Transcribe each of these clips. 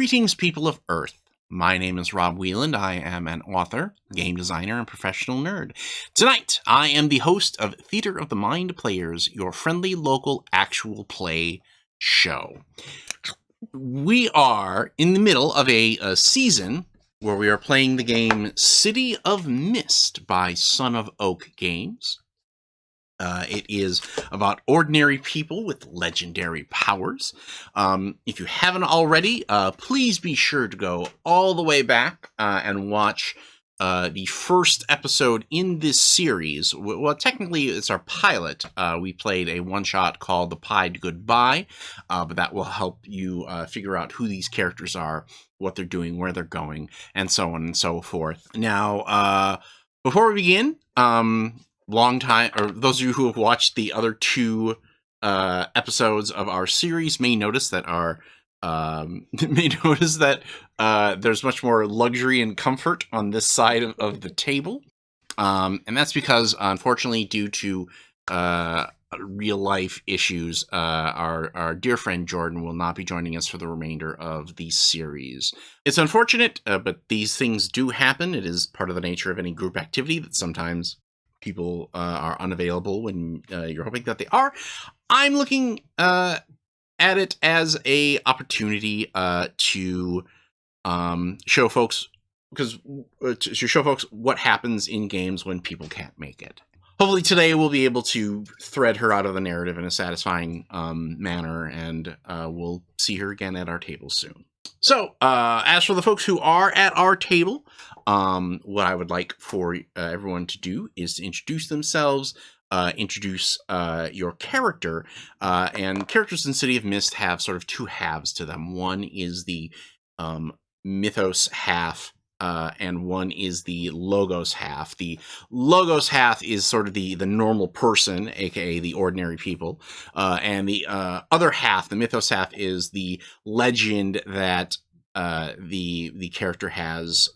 Greetings, people of Earth. My name is Rob Wieland. I am an author, game designer, and professional nerd. Tonight, I am the host of Theater of the Mind Players, your friendly local actual play show. We are in the middle of a season where we are playing the game City of Mist by Son of Oak Games. It is about ordinary people with legendary powers. If you haven't already, please be sure to go all the way back and watch the first episode in this series. Well, technically, it's our pilot. We played a one-shot called The Pied Goodbye, but that will help you figure out who these characters are, what they're doing, where they're going, and so on and so forth. Now, before we begin, long time, or those of you who have watched the other two episodes of our series may notice that there's much more luxury and comfort on this side of the table, and that's because, unfortunately, due to real life issues, our dear friend Jordan will not be joining us for the remainder of the series. It's unfortunate, but these things do happen. It is part of the nature of any group activity that sometimes people are unavailable when you're hoping that they are. I'm looking at it as a opportunity to show folks what happens in games when people can't make it. Hopefully today we'll be able to thread her out of the narrative in a satisfying manner, and we'll see her again at our table soon. So, as for the folks who are at our table, what I would like for everyone to do is to introduce themselves, introduce your character, and characters in City of Mist have sort of two halves to them. One is the mythos half, and one is the logos half. The logos half is sort of the normal person, aka the ordinary people, and the other half, the mythos half, is the legend that the character has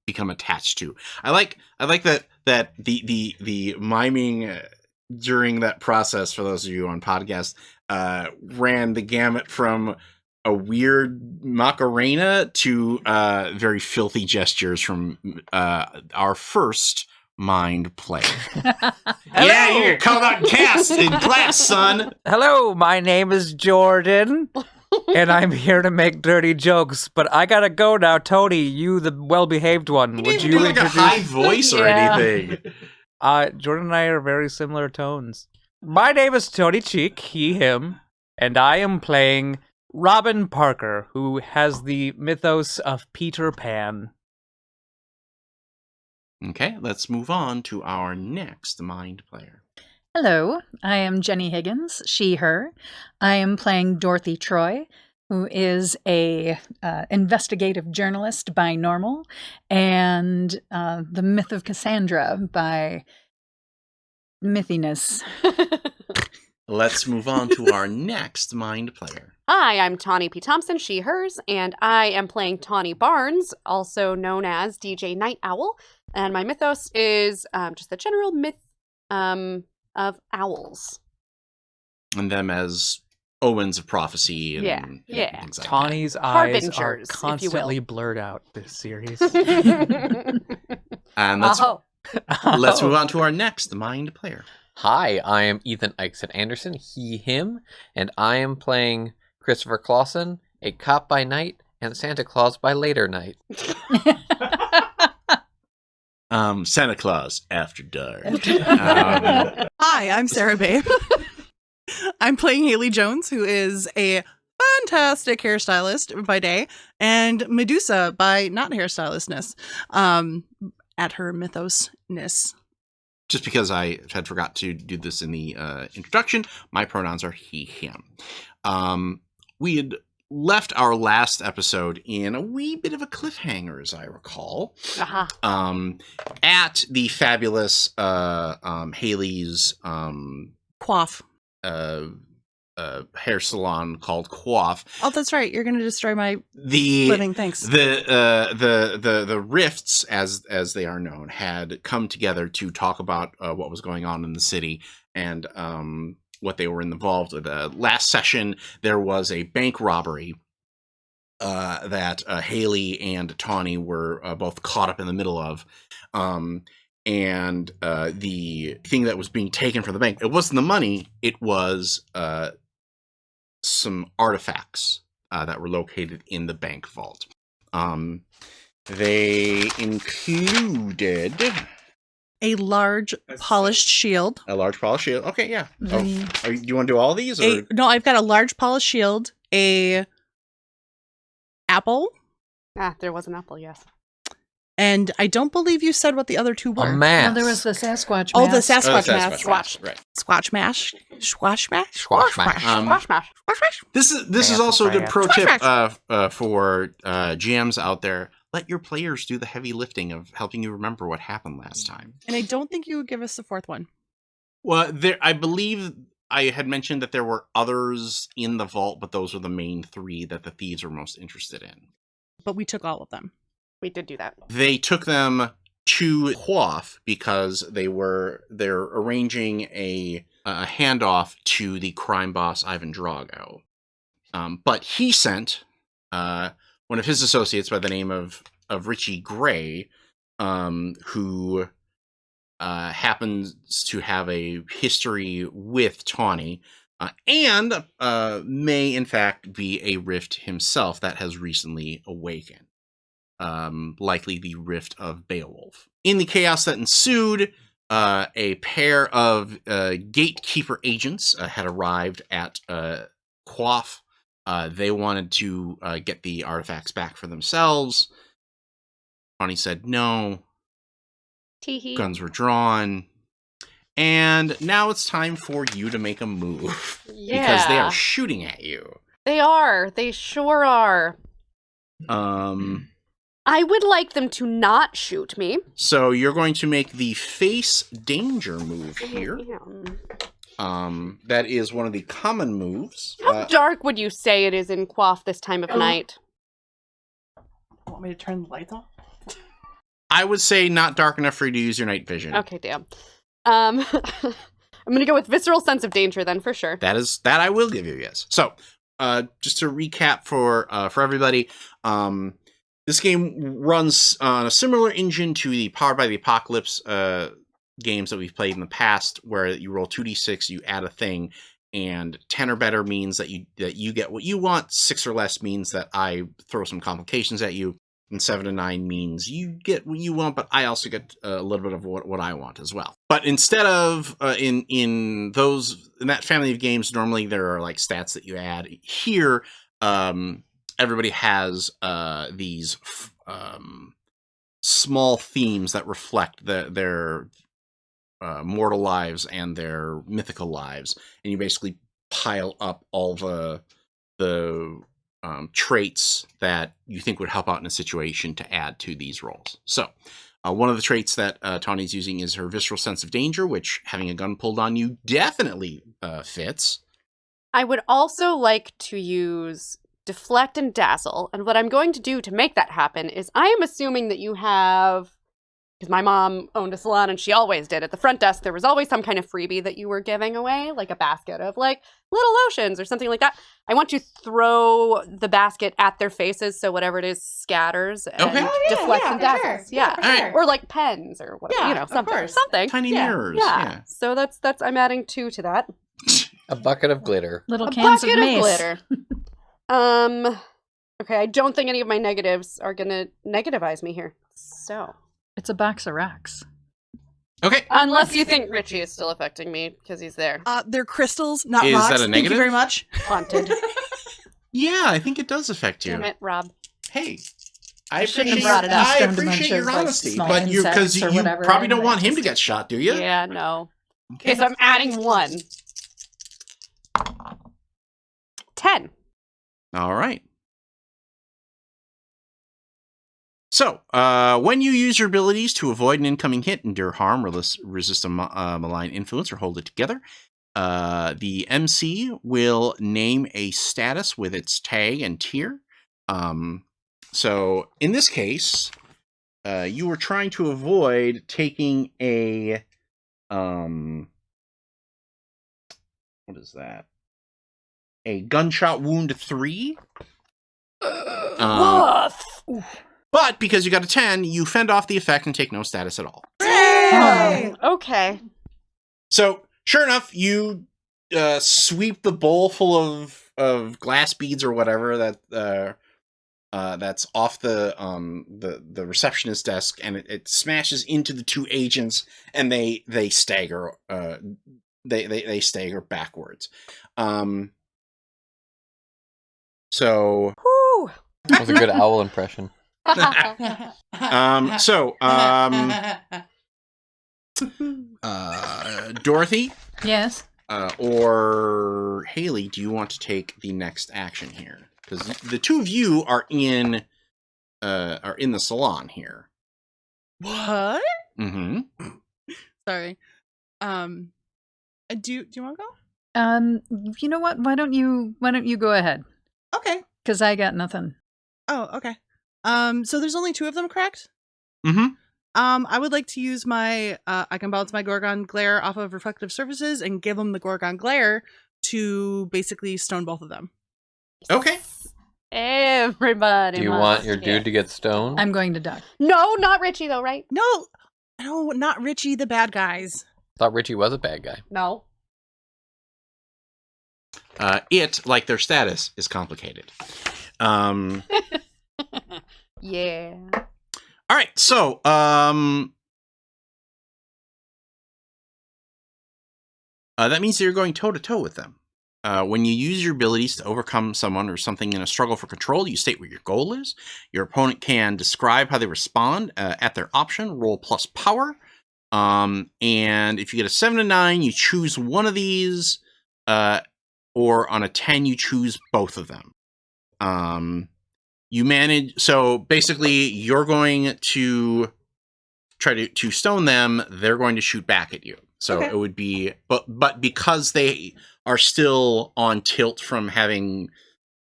become attached to. I like that the miming during that process, for those of you on podcast, ran the gamut from a weird Macarena to very filthy gestures from our first mind play. Yeah, you get called out and cast in class, son. Hello, my name is Jordan, and I'm here to make dirty jokes. But I gotta go now, Tony. You, the well-behaved one. Would you like introduce a high voice or anything? Jordan and I are very similar tones. My name is Tony Cheek, he, him, and I am playing Robin Parker, who has the mythos of Peter Pan. Okay, let's move on to our next mind player. Hello, I am Jenny Higgins, she, her. I am playing Dorothy Troy, who is a investigative journalist by normal, and the myth of Cassandra by mythiness. Let's move on to our next mind player. Hi, I'm Tawny P. Thompson, she, hers, and I am playing Tawny Barnes, also known as DJ Night Owl, and my mythos is just the general myth of owls. And them as omens of prophecy and yeah. things like Tawny's that. eyes are constantly blurred out this series. And let's move on to our next mind player. Hi, I am Ethan Eichson Anderson, he, him, and I am playing Christopher Clauson, a cop by night and Santa Claus by later night. Santa Claus After Dark. Hi, I'm Sarah Babe. I'm playing Haley Jones, who is a fantastic hairstylist by day, and Medusa by not hairstylistness, at her mythosness. Just because I had forgot to do this in the introduction, my pronouns are he, him. We had left our last episode in a wee bit of a cliffhanger, as I recall, at the fabulous Haley's Quaff. Hair salon called Quaff. Oh, that's right. You're going to destroy my living. Thanks. The rifts, as they are known, had come together to talk about what was going on in the city and what they were involved with. Last session, there was a bank robbery that Haley and Tawny were both caught up in the middle of. And the thing that was being taken from the bank, it wasn't the money, it was some artifacts that were located in the bank vault. They included A large polished shield. a large polished shield. Okay, yeah. Mm. Do you want to do all these? Or? No, I've got a large polished shield, a apple, There was an apple, yes. and I don't believe you said what the other two A were. mask. Well, there was the Sasquatch. Oh, the mask. Sasquatch the mask. mask, right. Squatch mash. Squash mash. Squash mash. Squash mash. Squash mash. This is Massive also a good pro branch. tip for GMs out there. Let your players do the heavy lifting of helping you remember what happened last time. And I don't think you would give us the fourth one. Well, I believe I had mentioned that there were others in the vault, but those were the main three that the thieves were most interested in. But we took all of them. We did do that. They took them to Quoth because they're arranging a handoff to the crime boss Ivan Drago. But he sent one of his associates by the name of Richie Gray, who happens to have a history with Tawny, and may in fact be a rift himself that has recently awakened. Likely the rift of Beowulf. In the chaos that ensued, a pair of Gatekeeper agents had arrived at Quoth. They wanted to get the artifacts back for themselves. Tawny said no. Teehee. Guns were drawn. And now it's time for you to make a move. Yeah. Because they are shooting at you. They are. They sure are. I would like them to not shoot me. So you're going to make the face danger move here. That is one of the common moves. How dark would you say it is in Quoth this time of night? Want me to turn the lights off? I would say not dark enough for you to use your night vision. Okay, damn. I'm gonna go with visceral sense of danger then, for sure. That I will give you, yes. So, just to recap for everybody, this game runs on a similar engine to the Powered by the Apocalypse games that we've played in the past, where you roll 2d6, you add a thing, and 10 or better means that you get what you want. 6 or less means that I throw some complications at you, and 7 to 9 means you get what you want, but I also get a little bit of what I want as well. But instead of in that family of games, normally there are like stats that you add. Here, everybody has these small themes that reflect their mortal lives and their mythical lives, and you basically pile up all the traits that you think would help out in a situation to add to these rolls. So, one of the traits that Tawny's using is her visceral sense of danger, which having a gun pulled on you definitely fits. I would also like to use deflect and dazzle, and what I'm going to do to make that happen is I am assuming that you have, because my mom owned a salon and she always did, at the front desk there was always some kind of freebie that you were giving away, like a basket of like little lotions or something like that. I want to throw the basket at their faces so whatever it is scatters and deflects and dazzles. Yeah. All right. Or like pens or whatever, Yeah, of something. course. Something. Tiny mirrors. Yeah. Yeah. So that's I'm adding 2 to that. A bucket of glitter. Little A cans of bucket mace. glitter. Okay, I don't think any of my negatives are gonna negativize me here. So, It's a box of rocks. Okay. unless you think Richie is still affecting me because he's there, They're crystals, not Is rocks. that a Thank negative? you very much. haunted. Yeah, I think it does affect you. Damn it, Rob. Hey, I shouldn't have brought it up. I Stone appreciate your dimensions, like honesty, small but you because insects or you whatever, probably don't and want it's him to just- get shot, do you? Yeah, no. Okay, so I'm adding 1. 10. All right. So, when you use your abilities to avoid an incoming hit, endure harm, or resist a malign influence, or hold it together, the MC will name a status with its tag and tier. So, in this case, you were trying to avoid taking a... what is that? A gunshot wound 3. But because you got a 10, you fend off the effect and take no status at all. Yay! Okay. So, sure enough, you sweep the bowl full of glass beads or whatever that's off the receptionist desk, and it smashes into the two agents, and they stagger. They stagger backwards. So. Whew. That was a good owl impression. Dorothy Yes. or Haley, do you want to take the next action here? Because the two of you are in the salon here. What? Mm-hmm. Sorry. Do you want to go? You know what? Why don't you go ahead? Okay. Because I got nothing. Oh, okay. So there's only two of them, correct? Mm-hmm. I would like to use my I can bounce my Gorgon glare off of reflective surfaces and give them the Gorgon glare to basically stone both of them. Okay. Everybody. Do you must want your get- dude to get stoned? I'm going to duck. No, not Richie though, right? No, not Richie, the bad guys. Thought Richie was a bad guy. No. It, like their status, is complicated. Yeah. All right, so that means that you're going toe-to-toe with them. When you use your abilities to overcome someone or something in a struggle for control, you state what your goal is. Your opponent can describe how they respond at their option, roll plus power. And if you get a 7 to 9, you choose one of these, or on a 10, you choose both of them. You manage, so basically you're going to try to stone them, they're going to shoot back at you. So Okay. it would be, but because they are still on tilt from having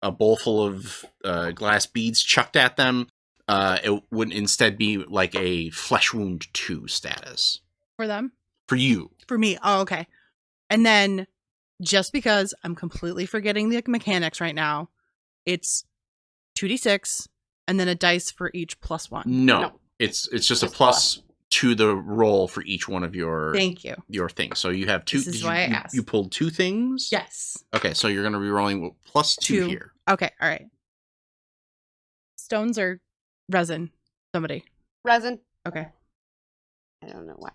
a bowl full of glass beads chucked at them, it would instead be like a flesh wound 2 status. For them? For you. For me. Oh, okay. And then just because I'm completely forgetting the mechanics right now, it's 2d6 and then a dice for each +1. No. It's just a plus to the roll for each one of your Thank you. your things. So you have two. This is why I asked. You pulled 2 things? Yes. Okay, so you're going to be rolling plus 2 2. here. Okay, all right. Stones or resin? Somebody. Resin. Okay. I don't know why.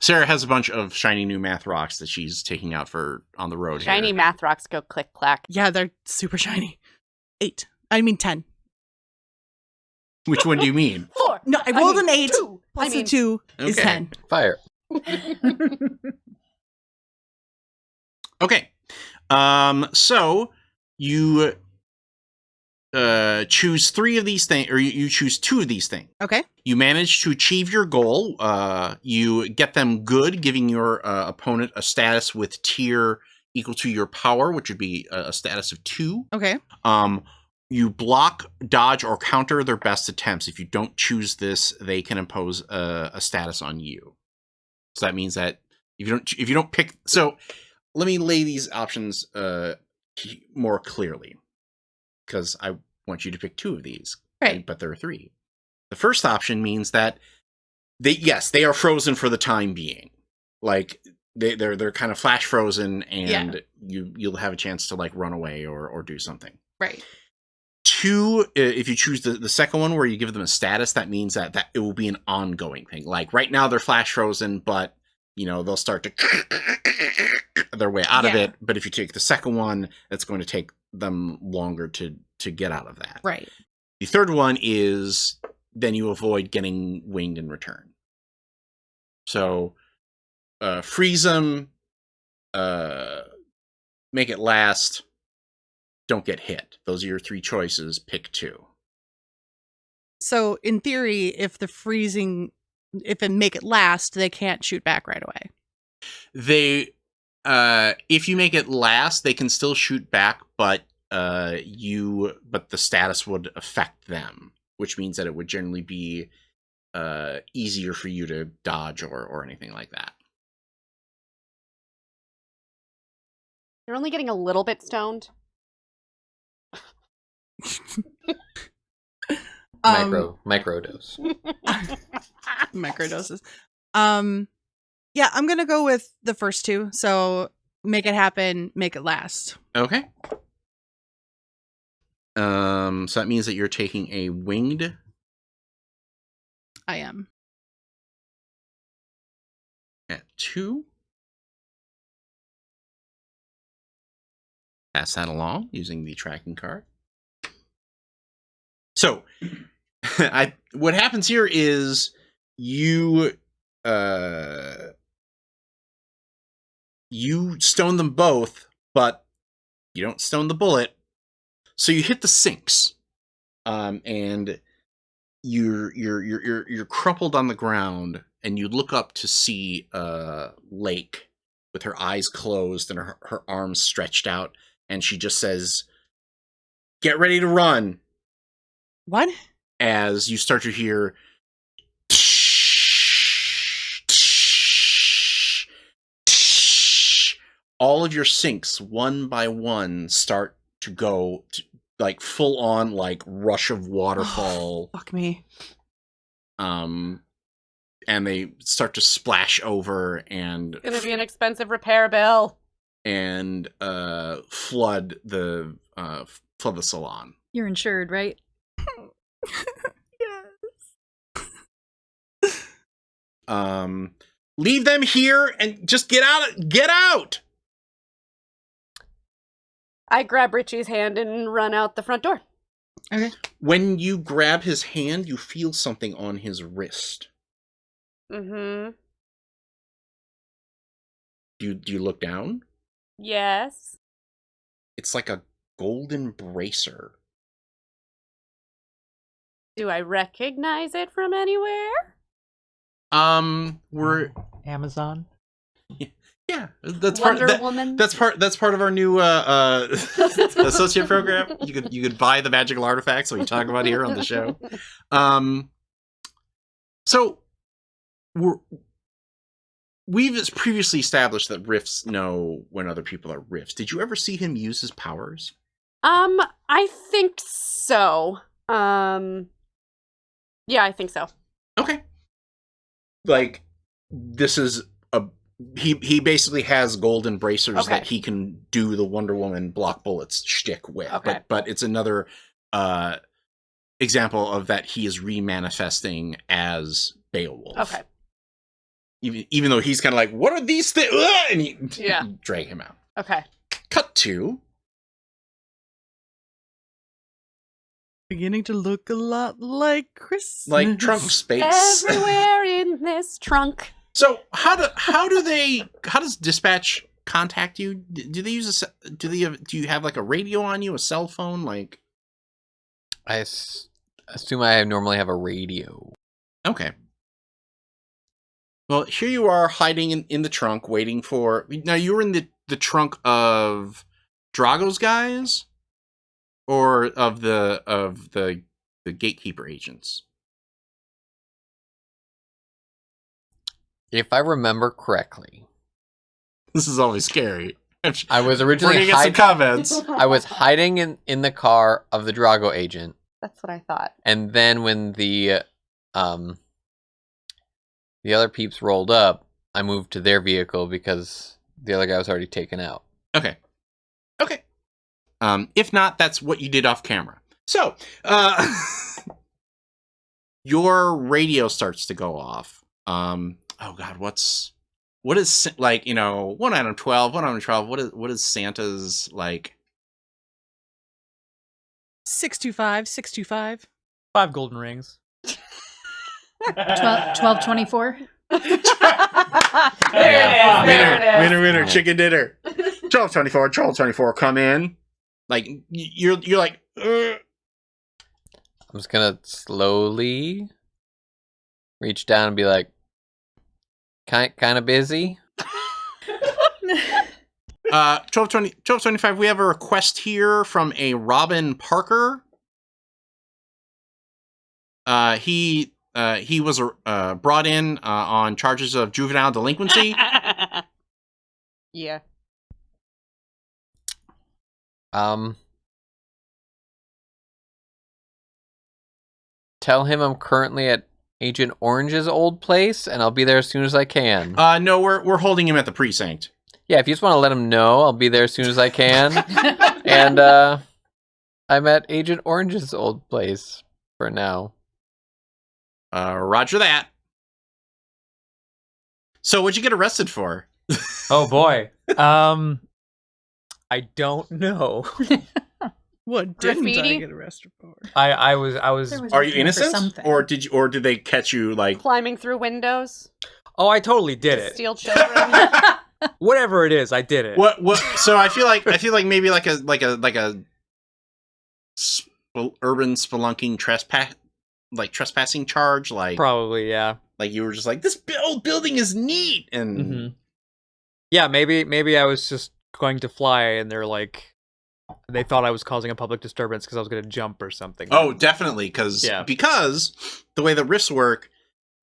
Sarah has a bunch of shiny new math rocks that she's taking out for on the road. Shiny here. math rocks go click clack. Yeah, they're super shiny. 8. I mean 10. Which one do you mean? 4. No, I rolled an 8 2. plus a 2 is Okay. 10. Fire. Okay. So you choose 3 of these things, or you choose 2 of these things. Okay. You manage to achieve your goal. You get them good, giving your opponent a status with tier equal to your power, which would be a status of 2. Okay. You block, dodge, or counter their best attempts. If you don't choose this, they can impose a status on you. So that means that if you don't pick, so let me lay these options more clearly, because I want you to pick 2 of these. Right. But there are 3. The first option means that they are frozen for the time being. Like they're kind of flash frozen, and you'll have a chance to like run away or do something. Right. 2, if you choose the second one where you give them a status, that means that it will be an ongoing thing. Like right now they're flash frozen, but they'll start to their way out of it. But if you take the second one, it's going to take them longer to get out of that. Right. The third one is then you avoid getting winged in return. So freeze them, make it last, don't get hit. Those are your 3 choices. Pick 2. So in theory, if it make it last, they can't shoot back right away. If you make it last, they can still shoot back, but the status would affect them, which means that it would generally be easier for you to dodge or anything like that. You're only getting a little bit stoned. Microdose. Microdoses. Yeah, I'm gonna go with the first two. So make it happen, make it last. Okay. So that means that you're taking a winged. I am. At 2. Pass that along using the tracking card. So, what happens here is you stone them both, but you don't stone the bullet. So you hit the sinks, and you're crumpled on the ground, and you look up to see Lake with her eyes closed and her arms stretched out, and she just says, "Get ready to run." What? As you start to hear all of your sinks, one by one, start to go like full on, like rush of waterfall. Fuck me. And they start to splash over and It's gonna be an expensive repair bill. and flood the salon. You're insured, right? Leave them here and just get out. Get out. I grab Richie's hand and run out the front door. Okay. When you grab his hand, you feel something on his wrist. Mm-hmm. Do you look down? Yes. It's like a golden bracer. Do I recognize it from anywhere? We're Amazon. yeah, that's Wonder part. Woman. That's part of our new associate program. You could buy the magical artifacts that we talk about here on the show. So we've previously established that Rifts know when other people are Rifts. Did you ever see him use his powers? I think so. Yeah, I think so. Okay. Like, this is he basically has golden bracers Okay. that he can do the Wonder Woman block bullets shtick with. Okay. But it's another example of that he is remanifesting as Beowulf. Okay. Even though he's kind of like, what are these things? And you drag him out. Okay. Cut to Beginning to look a lot like Christmas. like trunk space. Everywhere in this trunk. So how does dispatch contact you? Do they use do you have like a radio on you, a cell phone? Like, I assume I normally have a radio. okay. Well, here you are hiding in the trunk, waiting for. Now you were in the trunk of Drago's guys, or of the Gatekeeper agents. If I remember correctly, This is always scary. I was We're originally gonna get some comments. I was hiding in the car of the Drago agent, That's what I thought. and then when the other peeps rolled up, I moved to their vehicle because the other guy was already taken out. Okay. If not, that's what you did off camera. So, your radio starts to go off. Oh God, what is like, 1 out of 12, 1 out of 12. What is Santa's like? 625, 625. 5 golden rings. 1224. Winner, chicken dinner. 1224, come in. Like you're like. I'm just gonna slowly reach down and be like, kind of busy. 1225. We have a request here from a Robin Parker. He was brought in on charges of juvenile delinquency. Yeah. tell him I'm currently at Agent Orange's old place, and I'll be there as soon as I can. No, we're holding him at the precinct. Yeah, if you just want to let him know, I'll be there as soon as I can. And I'm at Agent Orange's old place for now. Roger that. So, what'd you get arrested for? Oh boy. I don't know. What didn't I Graffiti? get arrested for? I was There was Are a you thing for innocent, something. or did they catch you like? Climbing through windows Oh, I totally did to it. steal children. Whatever it is, I did it. What? So I feel like maybe like a urban spelunking trespassing charge, like Probably, yeah. like you were just like, this old building is neat, and hmm Yeah, maybe I was just going to fly, and they thought I was causing a public disturbance because I was going to jump or something. oh, definitely, because Yeah. the way the rifts work,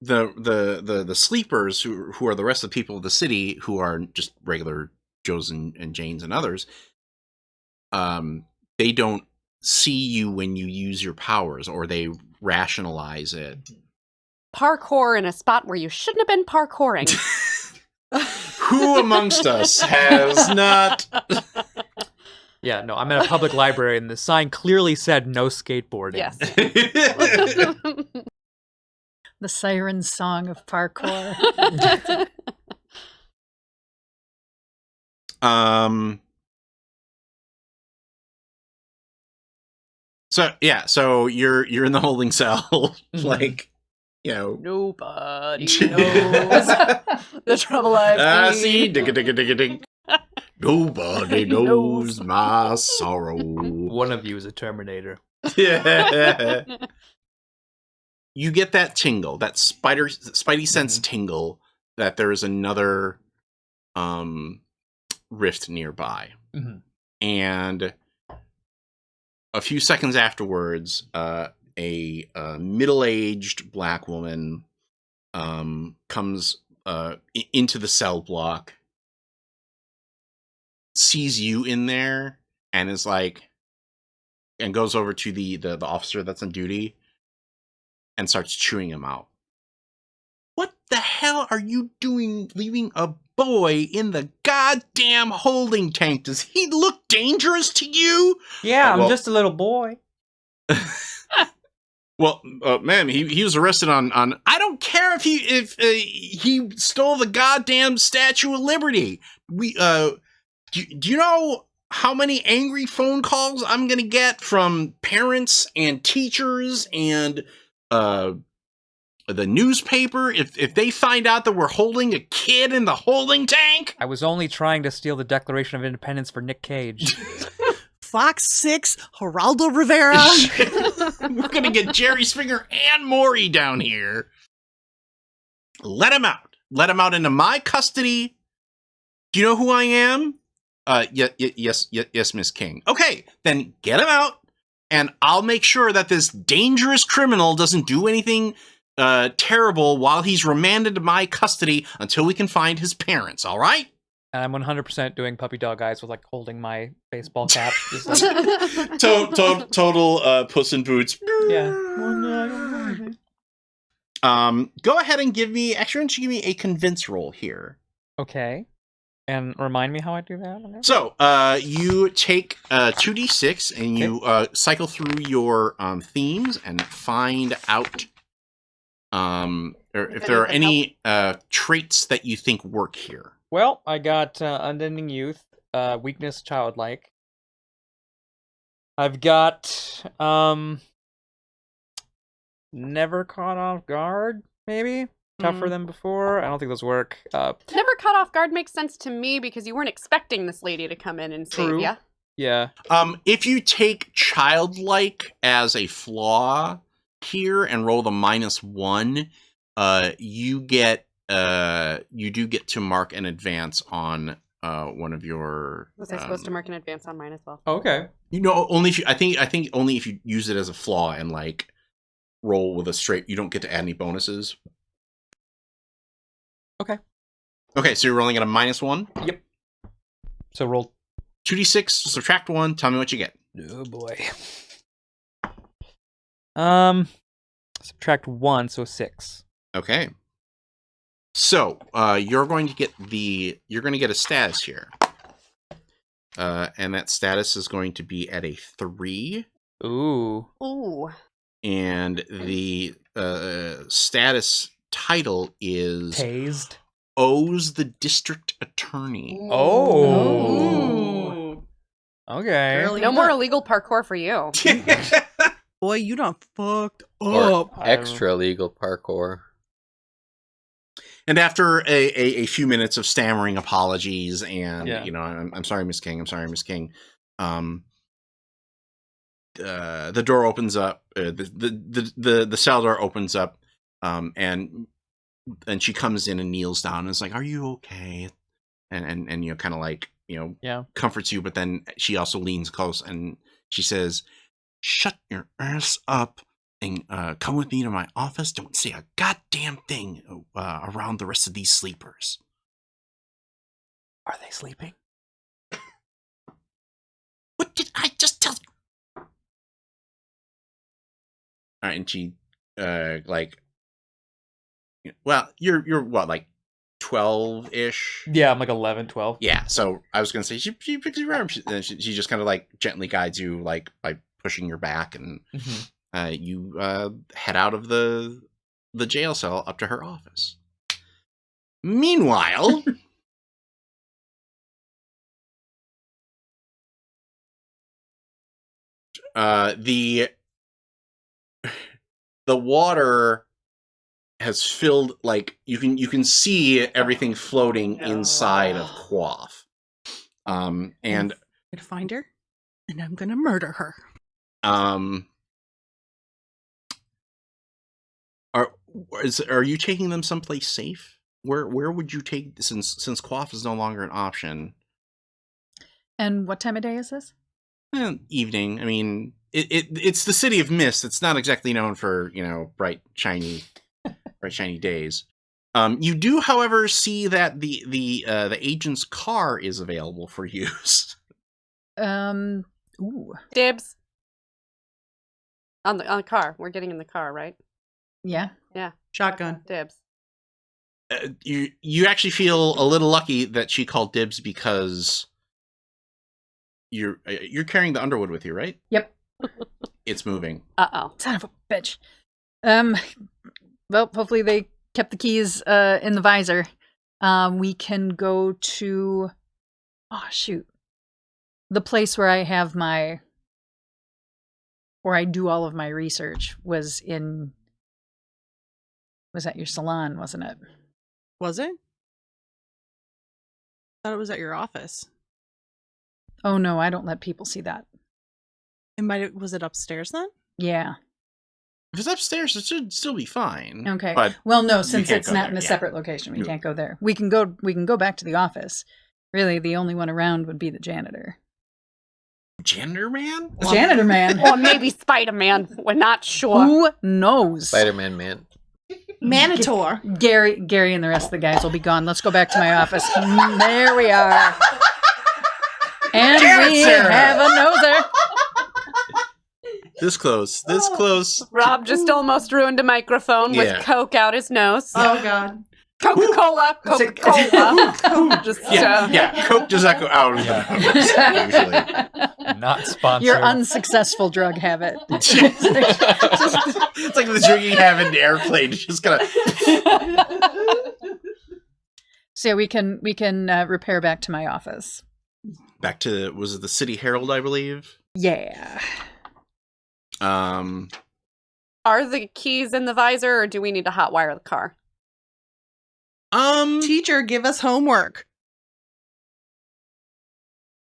the sleepers who are the rest of the people of the city, who are just regular Joes and Janes and others, they don't see you when you use your powers, or they rationalize it. Parkour in a spot where you shouldn't have been parkouring. Who amongst us has not? Yeah, no, I'm at a public library, and the sign clearly said no skateboarding. Yes. The siren song of parkour. So you're in the holding cell, like, you know. Nobody knows the trouble I've seen. Digga digga digga dig. Nobody knows my sorrow. One of you is a Terminator. Yeah. You get that tingle, that spidey sense tingle, that there is another rift nearby. Mm-hmm. And a few seconds afterwards, a middle-aged black woman comes into the cell block, sees you in there, and is like, and goes over to the officer that's on duty and starts chewing him out. What the hell are you doing leaving a boy in the goddamn holding tank? Does he look dangerous to you? Yeah, well- I'm just a little boy. Well, ma'am, he was arrested on I don't care if he stole the goddamn Statue of Liberty. We do you know how many angry phone calls I'm gonna get from parents and teachers and the newspaper if they find out that we're holding a kid in the holding tank? I was only trying to steal the Declaration of Independence for Nick Cage. Fox 6, Geraldo Rivera. We're gonna get Jerry Springer and Maury down here. Let him out. Let him out into my custody. Do you know who I am? Yes, Miss King. Okay, then get him out, and I'll make sure that this dangerous criminal doesn't do anything terrible while he's remanded to my custody until we can find his parents, all right? And I'm 100% doing puppy dog eyes with holding my baseball cap. Just like, Total Puss in Boots. yeah. Go ahead and give me a convince roll here. Okay. And remind me how I do that. Okay. So, you take 2d6 and you cycle through your themes and find out or if there are any traits that you think work here. Well, I got Unending Youth, Weakness, Childlike. I've got Never Caught Off Guard, maybe? Tougher than before? I don't think those work. Never caught off guard makes sense to me because you weren't expecting this lady to come in and save True. ya. Yeah. If you take childlike as a flaw here and roll the -1, you do get to mark an advance on one of your. Was I supposed to mark an advance on mine as well? Okay. You know, only if you. I think only if you use it as a flaw and roll with a straight. You don't get to add any bonuses. Okay. Okay, so you're rolling at a -1. Yep. So roll. 2d6, subtract 1. Tell me what you get. Oh boy. Subtract 1, so 6. Okay. So you're going to get a status here, and that status is going to be at a 3. Ooh. Ooh. And the status title is Tased. Owes the District Attorney. Oh. Okay. Girl, No more illegal parkour for you. Boy, you done fucked Or up. extra legal parkour. And after a few minutes of stammering apologies and, Yeah. I'm sorry, Miss King. I'm sorry, Miss King. The door opens up. The cell door opens up, and she comes in and kneels down and is like, "Are you okay?" And kind of like comforts you, but then she also leans close and she says, "Shut your ass up and come with me to my office. Don't say a goddamn thing around the rest of these sleepers." Are they sleeping? What did I just tell you? All right, and she you're what, like 12-ish? Yeah, I'm like 11, 12. Yeah, so I was gonna say she picks you around. She just kind of like gently guides you like by pushing your back, and you head out of the jail cell up to her office. Meanwhile, the water has filled, like you can see everything floating inside of Quaff. And I'm gonna find her, and I'm gonna murder her. Are you taking them someplace safe? Where would you take, since Quaff is no longer an option? And what time of day is this? Evening. I mean, it's the city of mist. It's not exactly known for bright shiny days. You do, however, see that the agent's car is available for use. Ooh. Dibs. On the car. We're getting in the car, right? Yeah. Yeah. Shotgun. Dibs. You actually feel a little lucky that she called dibs because you're carrying the Underwood with you, right? Yep. It's moving. Uh-oh. Son of a bitch. Well, hopefully they kept the keys in the visor. We can go to the place where I have where I do all of my research was at your salon, wasn't it? Was it? I thought it was at your office. Oh no, I don't let people see that. Was it upstairs then? Yeah. If it's upstairs, it should still be fine. Okay. But well, no, since can't it's go not there, in a yeah. separate location, we No. can't go there. We can go back to the office. Really, the only one around would be the janitor. Janitor man? Janitor man. Or maybe Spider-Man. We're not sure. Who knows? Spider-Man man. Manitor. Gary and the rest of the guys will be gone. Let's go back to my office. There we are. And Damn it, we Sarah. have a noser. This close. Rob just almost ruined a microphone Yeah. with Coke out his nose. Oh God. Coca-Cola. Just, Yeah. Coke does not go out of the nose, usually. Not sponsored. Your unsuccessful drug habit. It's like the drinking habit in the airplane. It's just gonna. So we can repair back to my office. Back to, was it the City Herald, I believe? Yeah. Are the keys in the visor, or do we need to hotwire the car? Teacher, give us homework.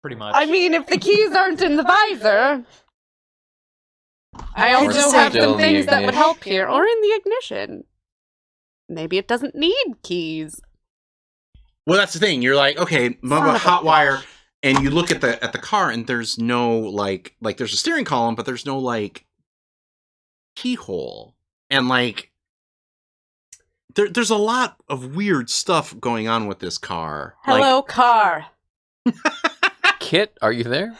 Pretty much. I mean, if the keys aren't in the visor, I Or also still have some in the things that would ignition. help here, or in the ignition. Maybe it doesn't need keys. Well, that's the thing. You're like, okay, Son of a hot wire, and you look at the car, and there's no like there's a steering column, but there's no like keyhole, and like there's a lot of weird stuff going on with this car. Hello, car. Kit, are you there?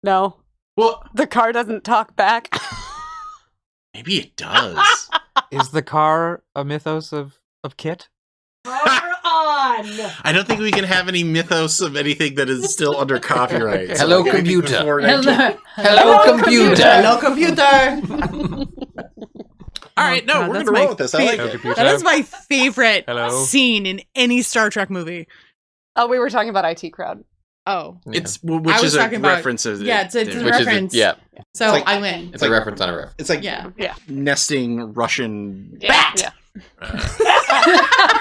No. Well, The car doesn't talk back. maybe it does. Is the car a mythos of Kit? I don't think we can have any mythos of anything that is still under copyright. Hello, maybe computer. before Hello. Hello, computer. Hello, computer. All right, no, God, we're that's gonna my roll with this. I like Hello, it. computer. That is my favorite Hello. scene in any Star Trek movie. Oh, we were talking about IT Crowd. Oh. Yeah. It's I which was is a talking about- reference of Yeah, it's a there. Which reference. is yeah, So It's like- I win. it's a reference on a reference. It's like Yeah. Yeah. nesting Russian Yeah. uh,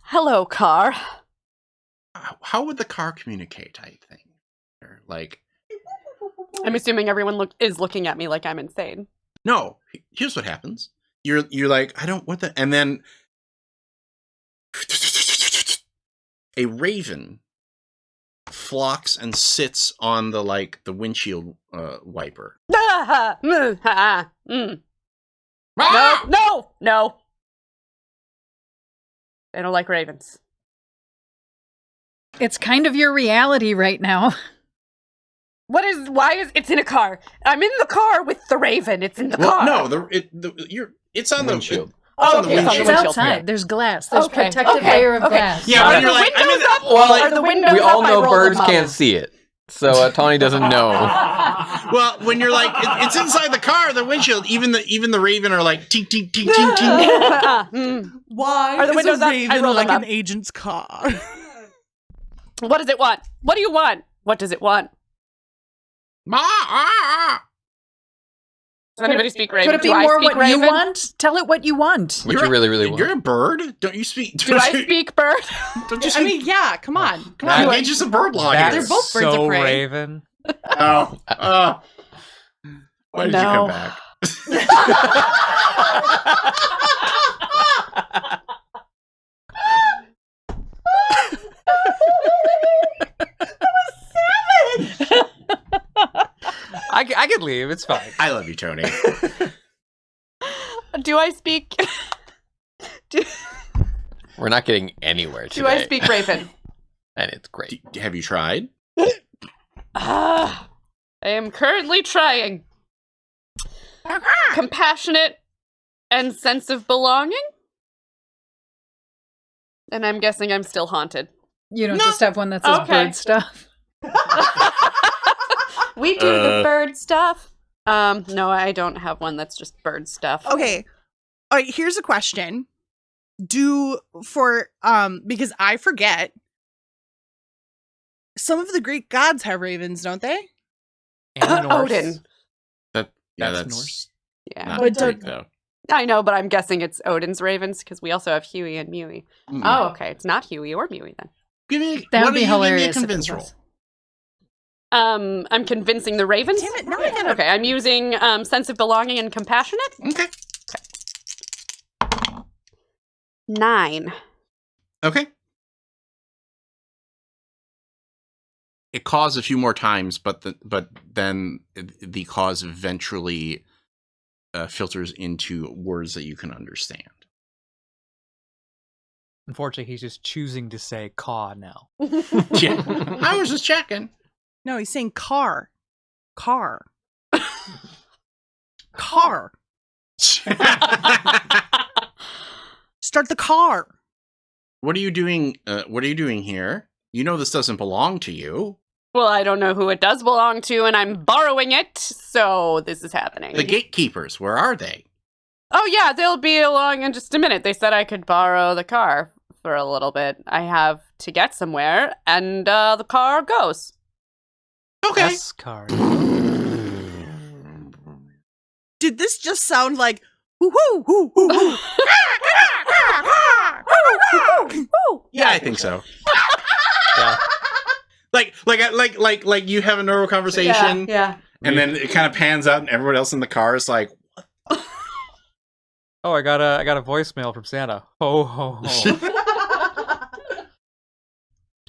Hello, car. how would the car communicate, I think? Or, like, I'm assuming everyone is looking at me like I'm insane. no, here's what happens. You're like, I don't what the and then a raven flocks and sits on the windshield wiper. No. I don't like ravens. It's kind of your reality right now. Why is it's in a car? I'm in the car with the raven. It's in the Well, car. no, it's on the Windshield. It's Oh, on the okay, it's on the windshield. It's windshield. outside. There's glass. There's Okay, protective okay, layer of okay. glass. Yeah, Are when the you're like, I'm in windows the up? Well, Are the windows we all up? I know rolled birds them up. can't see it, so Tawny doesn't know. Well, when you're like, it's inside the car, the windshield. Even the raven are like, tink, tink, tink, tink, tink. Why Are the is windows a up? I raven rolled like them an up. agent's car? What does it want? What do you want? What does it want? Does anybody speak Raven? Could it be Do I more speak what you Raven? want? Tell it what you want. What you really, really want. You're a bird. Don't you speak? Do I speak bird? Don't you I speak? mean, yeah, come on. Come Nah, on. it's just a bird law here. That's They're both birds of so prey. Raven. Oh, why did you come No. back? I could leave. It's fine. I love you, Tony. Do I speak? We're not getting anywhere today. Do I speak Raven? And it's great. Have you tried? I am currently trying. Compassionate and sense of belonging. And I'm guessing I'm still haunted. You don't just have one that says Okay. bird stuff. We do the bird stuff. No, I don't have one that's just bird stuff. Okay. All right, here's a question. Because I forget, some of the Greek gods have ravens, don't they? And Norse. Odin. That's Norse. Yeah. not But Greek, though. I know, but I'm guessing it's Odin's ravens because we also have Huey and Mewy. Mm. Oh, okay. It's not Huey or Mewy then. Give me, That why would be don't you hilarious. Give if me a it convince roll. was. I'm convincing the ravens. Damn it, now I gotta- Okay, I'm using sense of belonging and compassionate. Okay. 9. Okay. It caws a few more times, but then the cause eventually filters into words that you can understand. Unfortunately, he's just choosing to say "caw" now. Yeah, I was just checking. No, he's saying car. Car. Car. Start the car. What are you doing? What are you doing here? You know this doesn't belong to you. Well, I don't know who it does belong to, and I'm borrowing it, so this is happening. The gatekeepers, where are they? Oh, yeah, they'll be along in just a minute. They said I could borrow the car for a little bit. I have to get somewhere, and the car goes. Okay. Yes, card. Did this just sound like whoo whoo whoo whoo whoo? Yeah, I think so. Yeah. Like you have a normal conversation, Yeah. and then it kind of pans out, and everyone else in the car is like, Oh, I got a voicemail from Santa. Ho ho ho.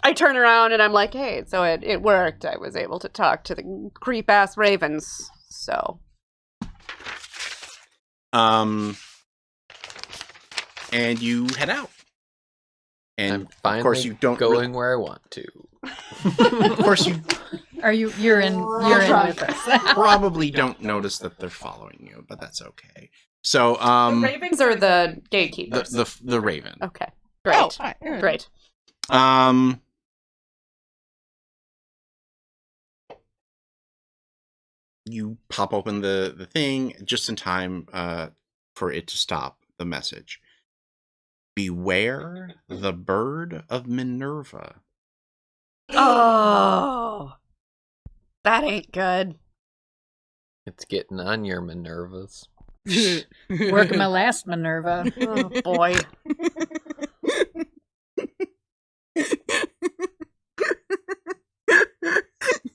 I turn around and I'm like, hey, so it worked. I was able to talk to the creep-ass ravens, so. and you head out. I'm And finally of course you don't going where I want to. of course you Are you? You're in with us. probably don't notice that they're following you, but that's okay. So, The ravens or the gatekeepers? the raven. Okay. Great. Oh, all right. Great. You pop open the thing just in time for it to stop the message. Beware the bird of Minerva. Oh, that ain't good. It's getting on your Minervas. Working my last Minerva. Oh boy.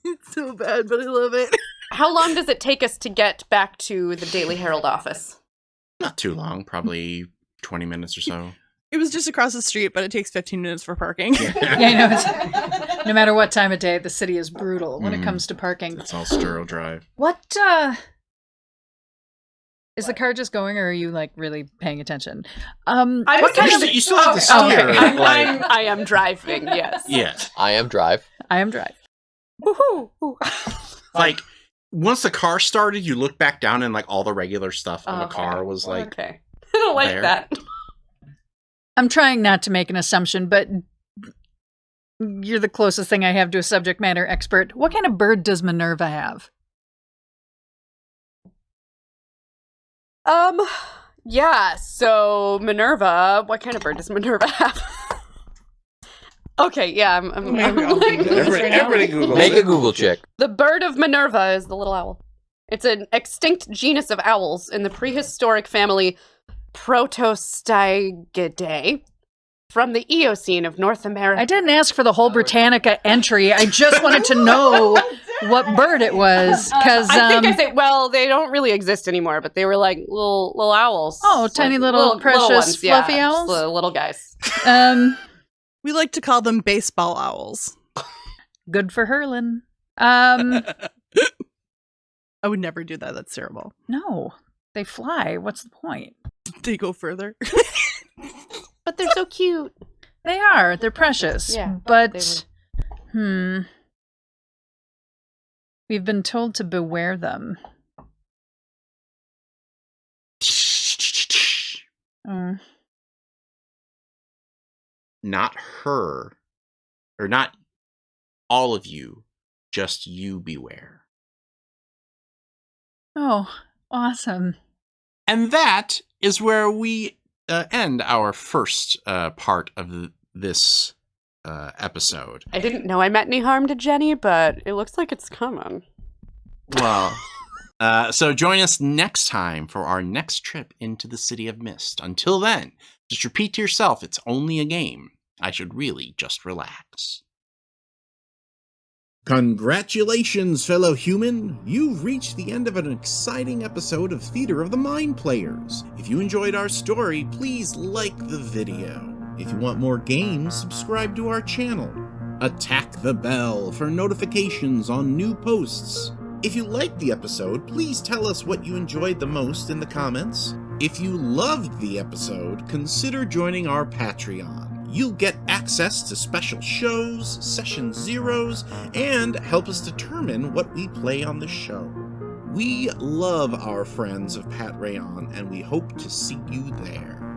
It's so bad, but I love it. How long does it take us to get back to the Daily Herald office? Not too long, probably 20 minutes or so. It was just across the street, but it takes 15 minutes for parking. Yeah, I know. No matter what time of day, the city is brutal when it comes to parking. It's all Sturo Drive. What, is the car just going, or are you, like, really paying attention? What kind of... You still have to steer. okay. I am driving, yes. Yes. I am drive. I am drive. Woohoo! Like, once the car started, you look back down and, like, all the regular stuff on the car was, like... Okay. I don't like there. that. I'm trying not to make an assumption, but you're the closest thing I have to a subject matter expert. What kind of bird does Minerva have? Yeah, so Minerva, what kind of bird does Minerva have? Okay, yeah, I'm Everybody Google Make it. a Google check. The bird of Minerva is the little owl. It's an extinct genus of owls in the prehistoric family Protostygidae from the Eocene of North America. I didn't ask for the whole Britannica entry. I just wanted to know what bird it was, because I think I say, well, they don't really exist anymore, but they were like little owls. Oh, tiny little precious ones, fluffy yeah, owls? just the little guys. We like to call them baseball owls. Good for Hurlin. I would never do that. That's terrible. No, they fly. What's the point? They go further. But they're so cute. They are. They're precious. Yeah, But, we've been told to beware them. Oh. Not her, or not all of you, just you beware. Oh, awesome. And that is where we end our first part of this episode. I didn't know I meant any harm to Jenny, but it looks like it's coming. Well, so join us next time for our next trip into the City of Mist. Until then, just repeat to yourself, it's only a game. I should really just relax. Congratulations, fellow human! You've reached the end of an exciting episode of Theater of the Mind Players. If you enjoyed our story, please like the video. If you want more games, subscribe to our channel. Attack the bell for notifications on new posts. If you liked the episode, please tell us what you enjoyed the most in the comments. If you loved the episode, consider joining our Patreon. You'll get access to special shows, session zeros, and help us determine what we play on the show. We love our friends of Pat Rayon, and we hope to see you there.